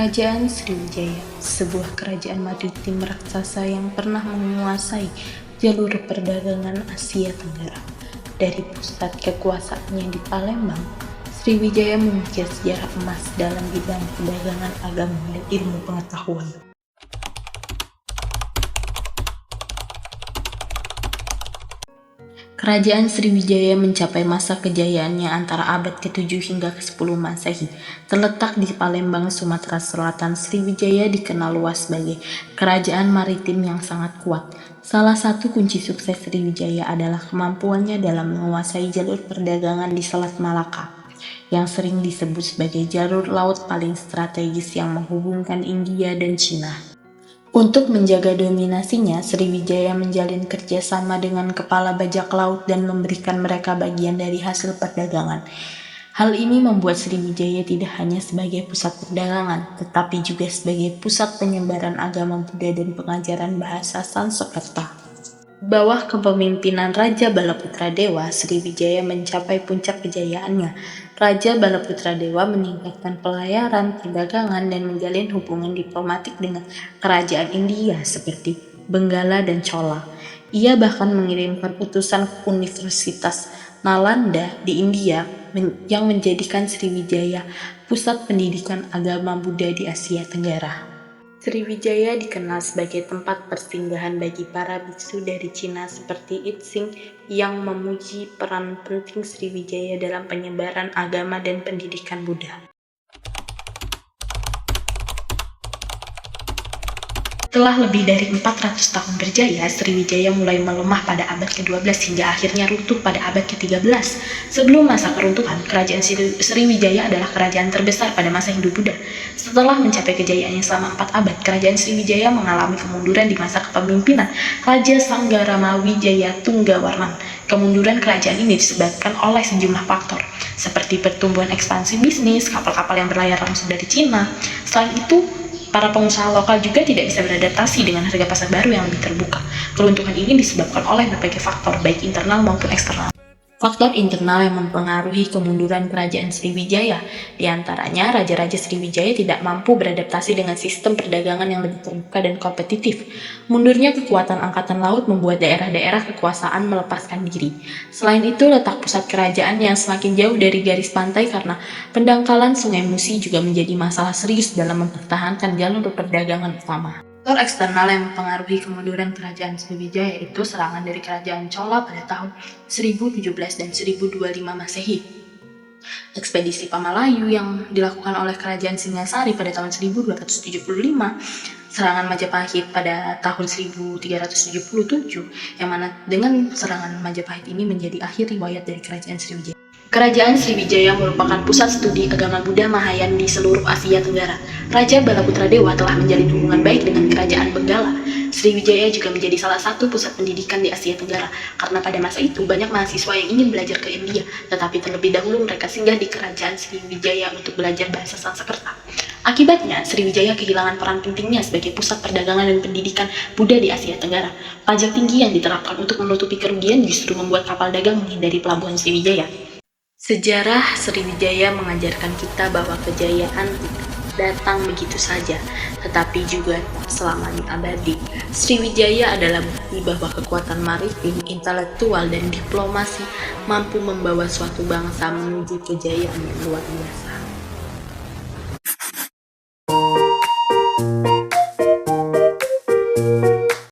Kerajaan Sriwijaya, sebuah kerajaan maritim raksasa yang pernah menguasai jalur perdagangan Asia Tenggara. Dari pusat kekuasaannya di Palembang, Sriwijaya mengukir sejarah emas dalam bidang perdagangan agama dan ilmu pengetahuan. Kerajaan Sriwijaya mencapai masa kejayaannya antara abad ke-7 hingga ke-10 Masehi. Terletak di Palembang, Sumatera Selatan, Sriwijaya dikenal luas sebagai kerajaan maritim yang sangat kuat. Salah satu kunci sukses Sriwijaya adalah kemampuannya dalam menguasai jalur perdagangan di Selat Malaka, yang sering disebut sebagai jalur laut paling strategis yang menghubungkan India dan Cina. Untuk menjaga dominasinya, Sriwijaya menjalin kerjasama dengan kepala bajak laut dan memberikan mereka bagian dari hasil perdagangan. Hal ini membuat Sriwijaya tidak hanya sebagai pusat perdagangan, tetapi juga sebagai pusat penyebaran agama Buddha dan pengajaran bahasa Sanskerta. Bawah kepemimpinan Raja Balaputra Dewa, Sriwijaya mencapai puncak kejayaannya. Raja Balaputra Dewa meningkatkan pelayaran, perdagangan, dan menjalin hubungan diplomatik dengan kerajaan India seperti Benggala dan Chola. Ia bahkan mengirimkan utusan ke Universitas Nalanda di India yang menjadikan Sriwijaya pusat pendidikan agama Buddha di Asia Tenggara. Sriwijaya dikenal sebagai tempat persinggahan bagi para biksu dari Cina seperti Itsing yang memuji peran penting Sriwijaya dalam penyebaran agama dan pendidikan Buddha. Setelah lebih dari 400 tahun berjaya, Sriwijaya mulai melemah pada abad ke-12 hingga akhirnya runtuh pada abad ke-13. Sebelum masa keruntuhan, kerajaan Sriwijaya adalah kerajaan terbesar pada masa Hindu Buddha. Setelah mencapai kejayaannya selama 4 abad, kerajaan Sriwijaya mengalami kemunduran di masa kepemimpinan Raja Sanggaramawi Jayatunggawarman. Kemunduran kerajaan ini disebabkan oleh sejumlah faktor, seperti pertumbuhan ekspansi bisnis, kapal-kapal yang berlayar langsung dari Cina. Selain itu, para pengusaha lokal juga tidak bisa beradaptasi dengan harga pasar baru yang lebih terbuka. Keruntuhan ini disebabkan oleh berbagai faktor, baik internal maupun eksternal. Faktor internal yang mempengaruhi kemunduran kerajaan Sriwijaya, diantaranya Raja-Raja Sriwijaya tidak mampu beradaptasi dengan sistem perdagangan yang lebih terbuka dan kompetitif. Mundurnya kekuatan angkatan laut membuat daerah-daerah kekuasaan melepaskan diri. Selain itu, letak pusat kerajaan yang semakin jauh dari garis pantai karena pendangkalan Sungai Musi juga menjadi masalah serius dalam mempertahankan jalur perdagangan utama. Faktor eksternal yang mempengaruhi kemunduran kerajaan Sriwijaya itu serangan dari kerajaan Chola pada tahun 1017 dan 1025 Masehi. Ekspedisi Pamalayu yang dilakukan oleh kerajaan Singasari pada tahun 1275, serangan Majapahit pada tahun 1377, yang mana dengan serangan Majapahit ini menjadi akhir riwayat dari kerajaan Sriwijaya. Kerajaan Sriwijaya merupakan pusat studi agama Buddha Mahayana di seluruh Asia Tenggara. Raja Balaputra Dewa telah menjalin hubungan baik dengan kerajaan Benggala. Sriwijaya juga menjadi salah satu pusat pendidikan di Asia Tenggara, karena pada masa itu banyak mahasiswa yang ingin belajar ke India, tetapi terlebih dahulu mereka singgah di kerajaan Sriwijaya untuk belajar bahasa Sanskerta. Akibatnya, Sriwijaya kehilangan peran pentingnya sebagai pusat perdagangan dan pendidikan Buddha di Asia Tenggara. Pajak tinggi yang diterapkan untuk menutupi kerugian justru membuat kapal dagang menghindari pelabuhan Sriwijaya. Sejarah Sriwijaya mengajarkan kita bahwa kejayaan datang begitu saja, tetapi juga selamanya abadi. Sriwijaya adalah bukti bahwa kekuatan maritim, intelektual, dan diplomasi mampu membawa suatu bangsa menuju kejayaan yang luar biasa.